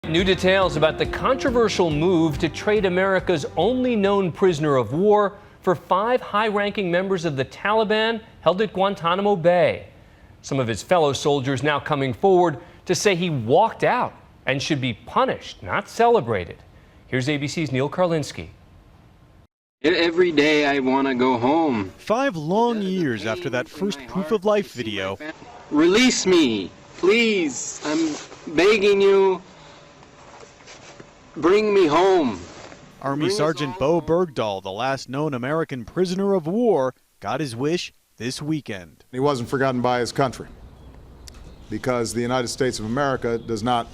New details about the controversial move to trade America's only known prisoner of war for 5 high-ranking members of the Taliban held at Guantanamo Bay. Some of his fellow soldiers now coming forward to say he walked out and should be punished, not celebrated. Here's ABC's Neil Karlinski. Every day I want to go home. 5 long years after that first proof of life video. Release me, please. I'm begging you. Bring me home. Army Sergeant Bowe Bengdahl, the last known American prisoner of war, got his wish this weekend. He wasn't forgotten by his country because the United States of America does not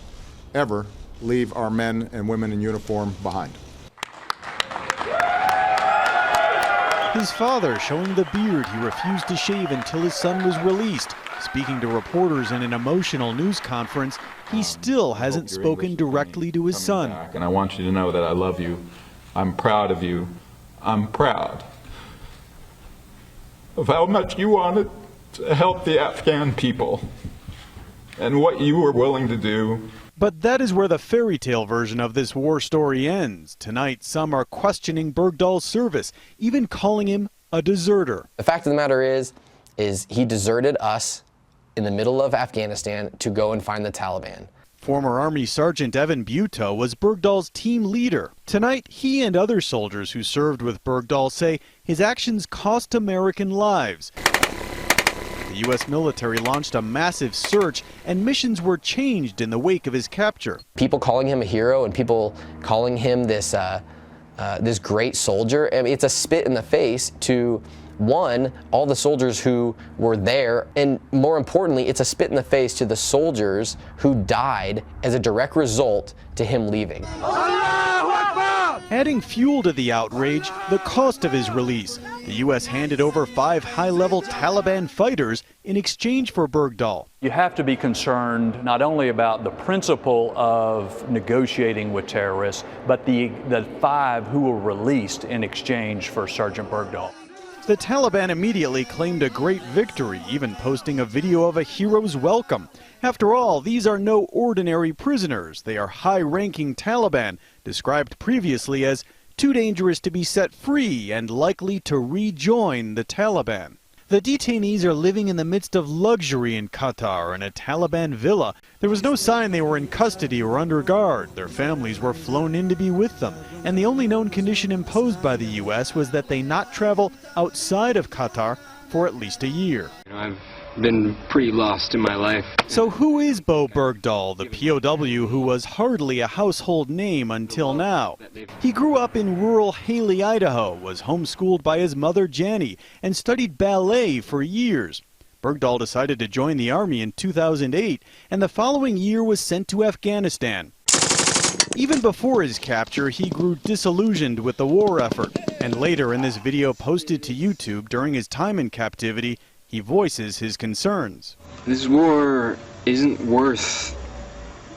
ever leave our men and women in uniform behind. His father showing the beard he refused to shave until his son was released. Speaking to reporters in an emotional news conference, he still hasn't spoken directly to his son. And I want you to know that I love you. I'm proud of you. I'm proud of how much you wanted to help the Afghan people and what you were willing to do. But that is where the fairy tale version of this war story ends. Tonight, some are questioning Bergdahl's service, even calling him a deserter. The fact of the matter is he deserted us in the middle of Afghanistan to go and find the Taliban. Former Army Sergeant Evan Butow was Bergdahl's team leader. Tonight, he and other soldiers who served with Bergdahl say his actions cost American lives. The U.S. military launched a massive search, and missions were changed in the wake of his capture. People calling him a hero and people calling him this great soldier, I mean, it's a spit in the face to, one, all the soldiers who were there, and more importantly, it's a spit in the face to the soldiers who died as a direct result to him leaving. Adding fuel to the outrage, the cost of his release. The U.S. handed over 5 high-level Taliban fighters in exchange for Bergdahl. You have to be concerned not only about the principle of negotiating with terrorists, but the 5 who were released in exchange for Sergeant Bergdahl. The Taliban immediately claimed a great victory, even posting a video of a hero's welcome. After all, these are no ordinary prisoners. They are high-ranking Taliban, described previously as too dangerous to be set free and likely to rejoin the Taliban. The detainees are living in the midst of luxury in Qatar in a Taliban villa. There was no sign they were in custody or under guard. Their families were flown in to be with them. And the only known condition imposed by the U.S. was that they not travel outside of Qatar for at least a year. I've been pretty lost in my life. So who is Bowe Bengdahl, the POW who was hardly a household name until now? He grew up in rural Haley, Idaho, was homeschooled by his mother Jani, and studied ballet for years. Bergdahl decided to join the Army in 2008, and the following year was sent to Afghanistan. Even before his capture, he grew disillusioned with the war effort, and later in this video posted to YouTube during his time in captivity, he voices his concerns. This war isn't worth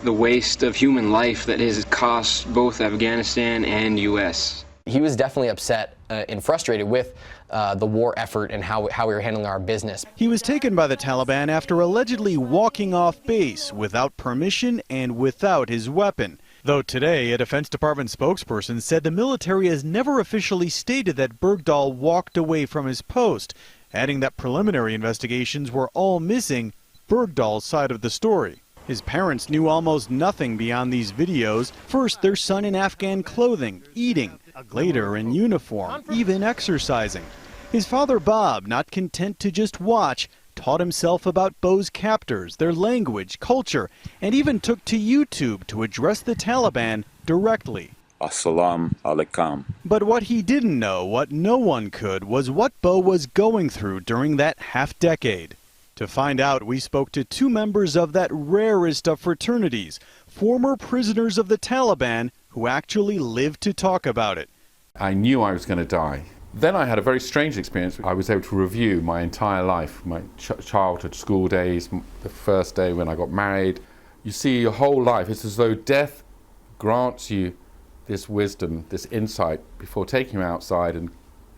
the waste of human life that has cost both Afghanistan and U.S. He was definitely upset and frustrated with the war effort and how we were handling our business. He was taken by the Taliban after allegedly walking off base without permission and without his weapon. Though today, a Defense Department spokesperson said the military has never officially stated that Bergdahl walked away from his post, adding that preliminary investigations were all missing Bergdahl's side of the story. His parents knew almost nothing beyond these videos. First, their son in Afghan clothing, eating, later in uniform, even exercising. His father, Bob, not content to just watch, taught himself about Bowe's captors, their language, culture, and even took to YouTube to address the Taliban directly. Assalamu alaikum. But what he didn't know, what no one could, was what Bowe was going through during that half-decade. To find out, we spoke to 2 members of that rarest of fraternities, former prisoners of the Taliban who actually lived to talk about it. I knew I was going to die. Then I had a very strange experience. I was able to review my entire life, my childhood, school days, the first day when I got married. You see your whole life. It's as though death grants you this wisdom, this insight before taking you outside, and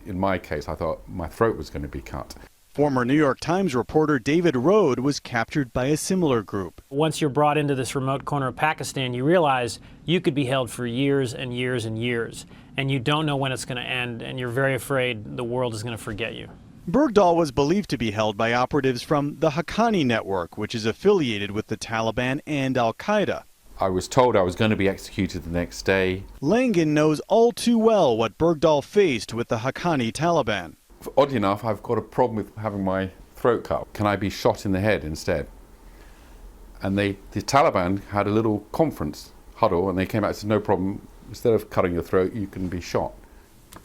in my case I thought my throat was going to be cut. Former New York Times reporter David Rohde was captured by a similar group. Once you're brought into this remote corner of Pakistan, you realize you could be held for years and years and years, and you don't know when it's going to end, and you're very afraid the world is going to forget you. Bergdahl was believed to be held by operatives from the Haqqani network, which is affiliated with the Taliban and al-Qaeda. I was told I was going to be executed the next day. Langan knows all too well what Bergdahl faced with the Haqqani Taliban. Oddly enough, I've got a problem with having my throat cut. Can I be shot in the head instead? And the Taliban had a little conference huddle, and they came out and said, no problem, instead of cutting your throat, you can be shot.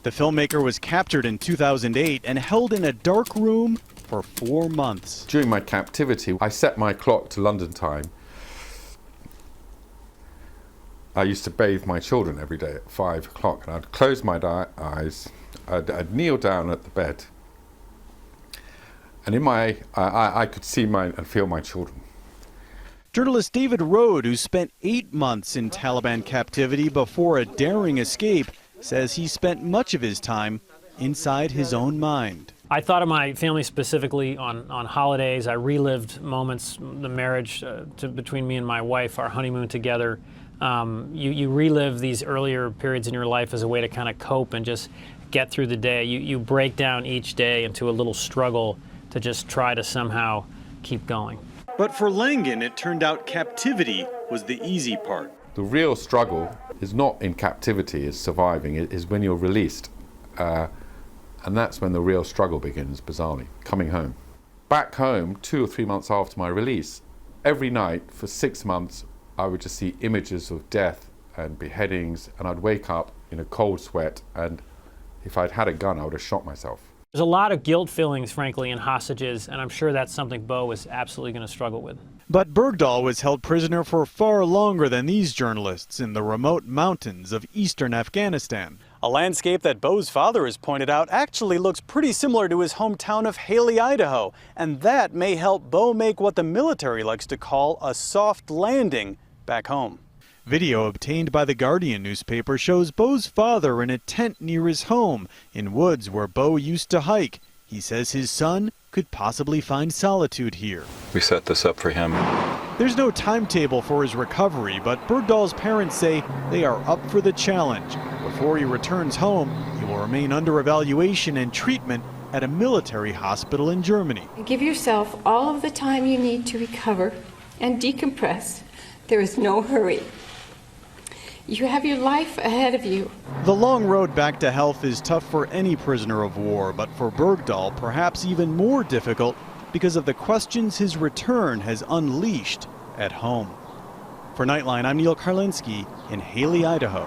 The filmmaker was captured in 2008 and held in a dark room for 4 months. During my captivity, I set my clock to London time. I used to bathe my children every day at 5 o'clock, and I'd close my eyes, I'd kneel down at the bed, and I could see and feel my children. Journalist David Rohde, who spent 8 months in Taliban captivity before a daring escape, says he spent much of his time inside his own mind. I thought of my family specifically on holidays. I relived moments, the marriage between me and my wife, our honeymoon together. You relive these earlier periods in your life as a way to kind of cope and just get through the day. You break down each day into a little struggle to just try to somehow keep going. But for Langan, it turned out captivity was the easy part. The real struggle is not in captivity, is surviving, it is when you're released. And that's when the real struggle begins, bizarrely, coming home. Back home, 2 or 3 months after my release, every night for 6 months, I would just see images of death and beheadings, and I'd wake up in a cold sweat, and if I'd had a gun, I would have shot myself. There's a lot of guilt feelings, frankly, in hostages, and I'm sure that's something Bowe is absolutely going to struggle with. But Bergdahl was held prisoner for far longer than these journalists in the remote mountains of eastern Afghanistan. A landscape that Bowe's father has pointed out actually looks pretty similar to his hometown of Haley, Idaho, and that may help Bowe make what the military likes to call a soft landing back home. Video obtained by the Guardian newspaper shows Bowe's father in a tent near his home in woods where Bowe used to hike. He says his son could possibly find solitude here. We set this up for him. There's no timetable for his recovery, but Bergdahl's parents say they are up for the challenge. Before he returns home, he will remain under evaluation and treatment at a military hospital in Germany. Give yourself all of the time you need to recover and decompress. There is no hurry. You have your life ahead of you. The long road back to health is tough for any prisoner of war, but for Bergdahl, perhaps even more difficult because of the questions his return has unleashed at home. For Nightline, I'm Neil Karlinski in Haley, Idaho.